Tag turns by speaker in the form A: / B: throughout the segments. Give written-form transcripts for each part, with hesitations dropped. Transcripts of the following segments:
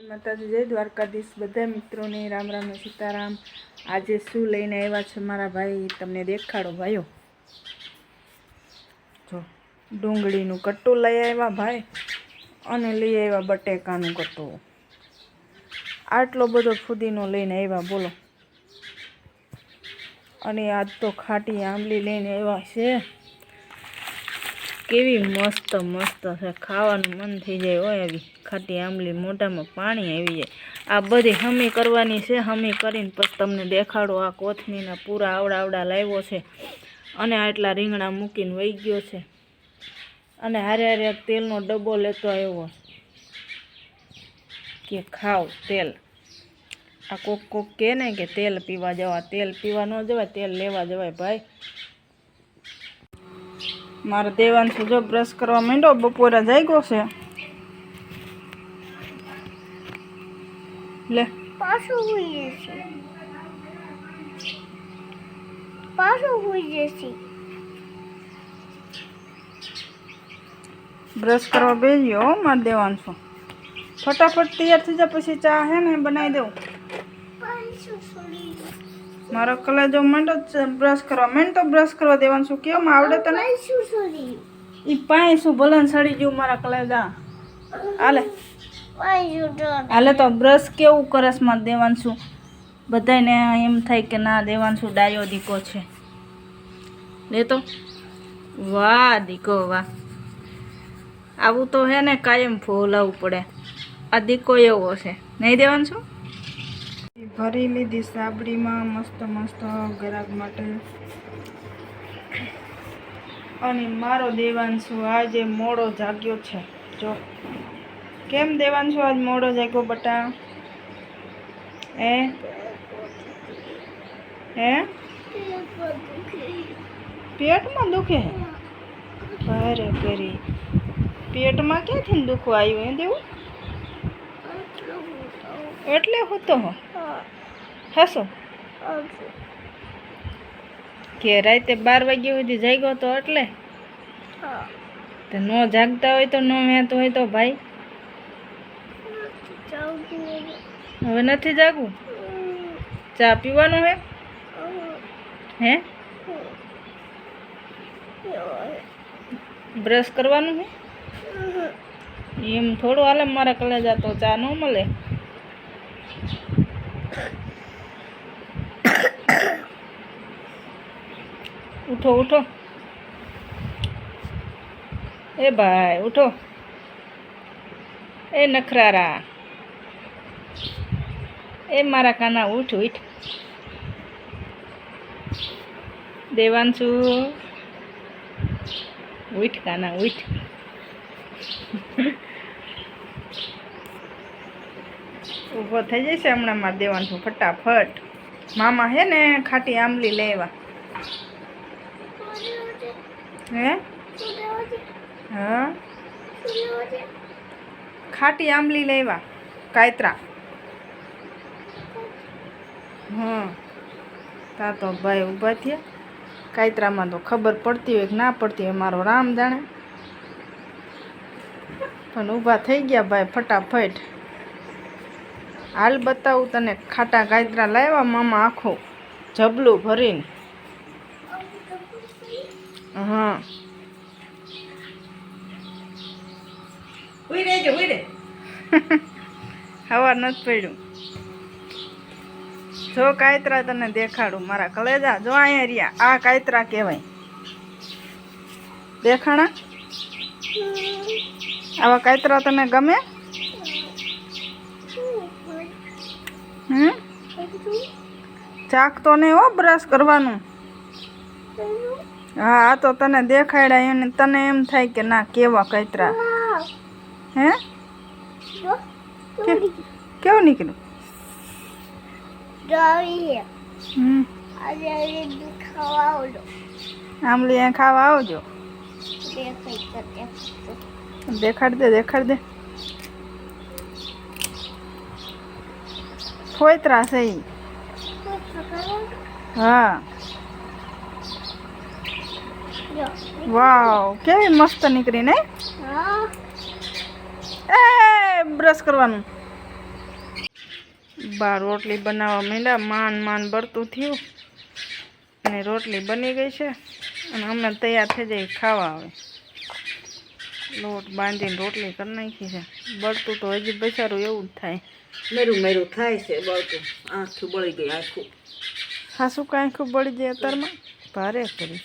A: માતાજી જય દ્વારકાધીશ બધા મિત્રોને રામ રામ ને સીતારામ। આજે શું લઈને આવ્યા છે મારા ભાઈ તમને દેખાડો ભાઈઓ। જો ડુંગળીનું કટ્ટું લઈ આવ્યા ભાઈ અને લઈ આવ્યા બટેકાનું કટ્ટું। આટલો બધો ફુદીનો લઈને આવ્યા બોલો। અને આજ તો ખાટી આંબલી લઈને આવ્યા છે। કેવી મસ્ત મસ્ત છે, ખાવાનું મન થઈ જાય હોય આવી ખાટી આંબલી, મોઢામાં પાણી આવી જાય। આ બધી હમી કરવાની છે, હમી કરીને પછી તમને દેખાડો। આ કોથમીના પૂરા આવડા લાવ્યો છે અને આટલા રીંગણા મૂકીને વહી ગયો છે અને હારે હારે તેલનો ડબ્બો લેતો આવ્યો કે ખાવ તેલ। આ કોક કહે ને કે તેલ પીવા જવા, તેલ પીવા ન જવાય, તેલ લેવા જવાય ભાઈ। મારે દેવાંશુ જો બ્રશ કરવા માંડ્યો, બપોરે જાગ્યો છે। લે
B: પાછો હોઈ જશે।
A: બ્રશ કરવા બેસ્યો મારે દેવાંશુ। ફટાફટ તૈયાર થઈ જા, પછી ચા હે ને બનાવી દઉં। મારો કલેજો માંડો બ્રશ કરવા માંડ, તો બ્રશ કરવા દેવાંશુ કેમ આવડે તને? ઈ પાણી શું ભલન સડી ગયું મારા કલેજા। હાલે તો બ્રશ કેવું કરસ માં દેવાંશુ, બધાને એમ થાય કે ના દેવાંશુ ડાયો દીકો છે। લે તો વાહ દીકો વાહ, આવું તો હે ને કાયમ ફોલાવવું પડે। આ દીકો એવો છે નહીં દેવાંશુ? ભરી લીધી સાબડીમાં મસ્ત મસ્ત ગરાગ માટે। અને મારો દેવાંશુ આજે મોડો જાગ્યો છે। જો કેમ દેવાંશુ આજ મોડો જાગ્યો બટા? હે પેટમાં દુખે? ભારે કરી પેટમાં ક્યાંથી દુખવા આવ્યું હે દેવું? એટલે હોતો હો હસો કે રાતે 12 વાગ્યા સુધી જાગ્યો તો એટલે તો ન જાગતા હોય તો ન વહેતું હોય તો ભાઈ હવે નથી જાગવું? ચા પીવાનું હે? બ્રશ કરવાનું હે? એમ થોડું હાલે મારા કલેજા, તો ચા ન મળે। ઉઠો ઉઠો એ ભાઈ ઉઠો, એ નખરારા, એ મારા કાના ઉઠ ઉઠ। દેવાંશુ ઉઠ કાના ઉઠ। ઊભો થઈ જશે હમણાં મારે દેવાંશુ ફટાફટ। મામા હે ને ખાટી આંબલી લેવા। હે હા ખાટી આંબલી લેવા કાયત્રા। હા તા તો ભાઈ ઊભા થયા। કાયત્રામાં તો ખબર પડતી હોય કે ના પડતી હોય મારો રામ જાણે, પણ ઊભા થઈ ગયા ભાઈ ફટાફટ। હાલ બતાવું તને, ખાટા કાયત્રા લાવ્યા મામા આખું જબલું ભરીને। હા ઉઈ રે હવા નથી પડ્યું। જો કાયત્રા તને દેખાડું મારા કલેજા, જો અહીંયા રહ્યા, આ કાયત્રા કહેવાય। દેખાણા? આવા કાયત્રા તને ગમે? ચાક તો નહીં હો બ્રશ કરવાનું। હા આ તો તને દેખાડ્યા એને તને એમ થાય કે ના કેવા કાયત્રા હે? કેવું નીકળ્યું? આંબલી અહીંયા ખાવા આવજો। દેખાડ દે ફોયત્રા છે ઈ। હા વાવ કેવી મસ્ત નીકળી ને। એ બ્રશ કરવાનું। બા રોટલી બનાવવા માંડ્યા, માન બળતું થયું અને રોટલી બની ગઈ છે અને અમે તૈયાર થઈ જઈએ ખાવા. આવે લોટ બાંધીને રોટલી કરી નાખી છે. બળતું તો હજી બચારું એવું જ થાય,
B: મેરું થાય છે. બળતું આખું બળી ગઈ. આખું
A: ખાસું કાંઈ આખું બળી જાય અત્યારમાં ભારે કરી.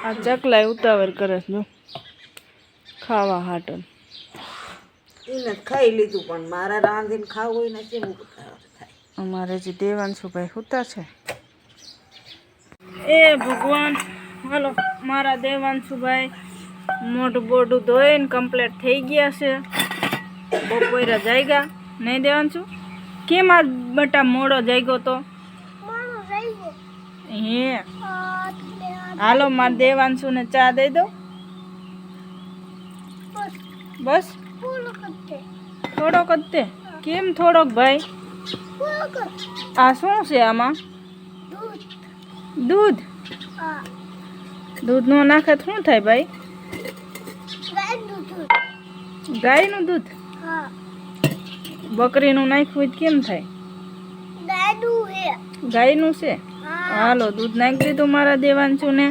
A: આ ચકલાય ઉતાવળ કરે છે જો ખાવા હાટન.
B: એને ખાઈ લીધું પણ મારા રાંધીને ખાવું હોય ને કેમ થાય.
A: અમારે જે દેવાંશુભાઈ સૂતા છે. એ ભગવાન, હાલો મારા દેવાંશુભાઈ મોઢું બોઢું ધોઈને કમ્પ્લીટ થઈ ગયા છે. બપોરે જાગ્યા નહીં દેવાંશુ? કેમ આ બટા મોડો જાગ્યો તો? હે હાલો મારા દેવાંશુને ચા દઈ દો. બસ થોડોક જ તે? કેમ થોડોક ભાઈ? આ શું છે આમાં? દૂધ? દૂધ નો નાખે શું થાય ભાઈ? ગાયનું દૂધ? બકરીનું નાખ્યું કેમ થાય? ગાયનું છે. હાલો દૂધ નાખી દીધું મારા દેવાંશુને.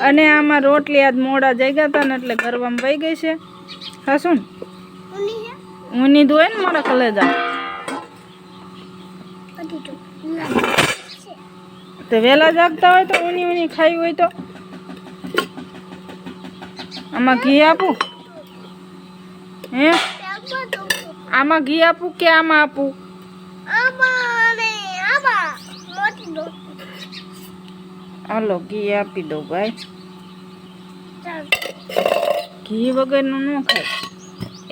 A: અને આમાં રોટલી આજ મોડા જાગ્યા હતા ને એટલે ગરવામાં વહી ગઈ છે. ખાશું ઊની દોય ને મારા કલેજા. તો વહેલા જાગતા હોય તો ઊની ખાઈ હોય તો આમાં ઘી આપું? હે આમાં ઘી આપું કે આમાં આપું? હાલો ઘી આપી દો ભાઈ. ઘી વગરનું ન ખાય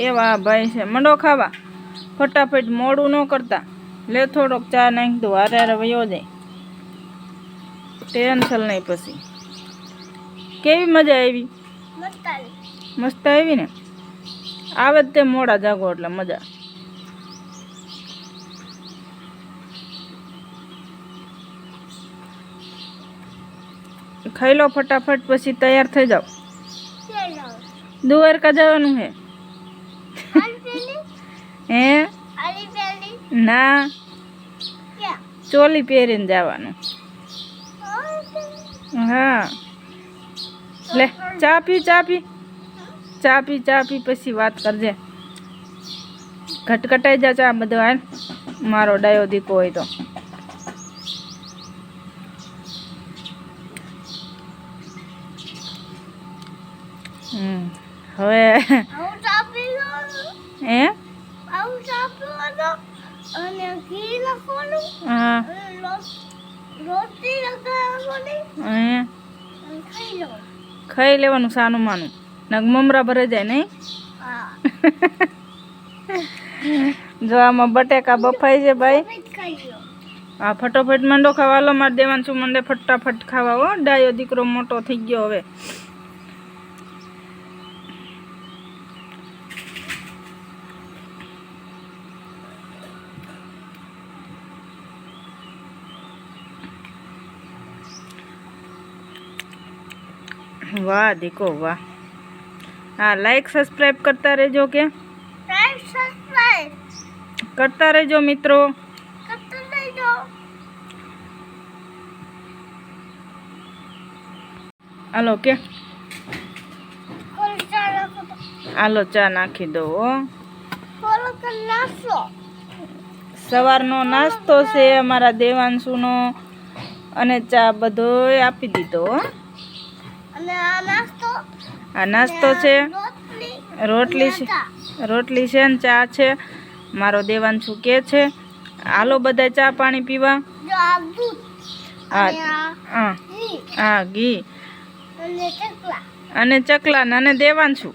A: એવા ભાઈ છે. મંડો ખાવા ફટાફટ, મોડું ન કરતા. લે થોડોક ચા નાખી દો, હારે વયો જાય. ટેન્શન નહીં પછી. કેવી મજા આવી? મસ્ત આવી ને? આવે જ તે મોડા જાગો એટલે મજા. ખાઈ લો ફટાફટ પછી તૈયાર થઈ જાઓ. દ્વારકા જવાનું હે? હે ના, ચોલી પહેરીને જવાનું. હા લે ચા પી પછી વાત કરજે. ઘટઘટાઈ જા ચા બધો. હાલ મારો ડાયો દીકો હોય તો. હવે હે હા ખાઈ લેવાનું સાનું માનું. નગ મમરા ભરે જાય નહીં? જો આમાં બટેકા બફાઈ છે ભાઈ. હા ફટોફટ મંડો ખાવા. લો મારે દેવાંશુ મંડે ફટાફટ ખાવા. હો ડાયો દીકરો મોટો થઈ ગયો હવે. વાહ દીકો વાહ. હા લાઈક સબસ્ક્રાઈબ કરતા રહેજો કે કરતા રહેજો મિત્રો. હાલો કે હાલો ચા નાખી દો. સવારનો નાસ્તો છે અમારા દેવાંશુનો અને ચા બધોય આપી દીધો. આ નાસ્તો છે, રોટલી છે ને ચા છે. મારો દેવાંશુ કે છે હાલો બધા ચા પાણી પીવા. હા ઘી અને ચકલા અને દેવાંશુ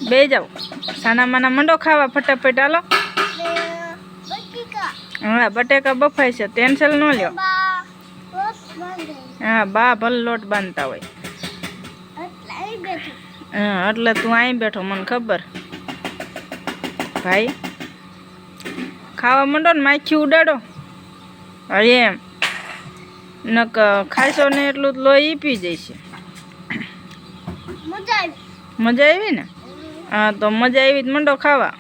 A: બે જાવ. સાના માના મંડો ખાવા ફટાફટ. હાલો હા બટેકા બફાય છે, ટેન્શન ન લ્યો. હા બા ભલે લોટ બાંધતા હોય. હા એટલે તું અહીં બેઠો મને ખબર. ભાઈ ખાવા માંડો ને માખી ઉડાડો. હવે એમ નક ખાશો ને એટલું લોહી પી જઈશે. મજા આવી ને? હા તો મજા આવી જ મંડો ખાવા.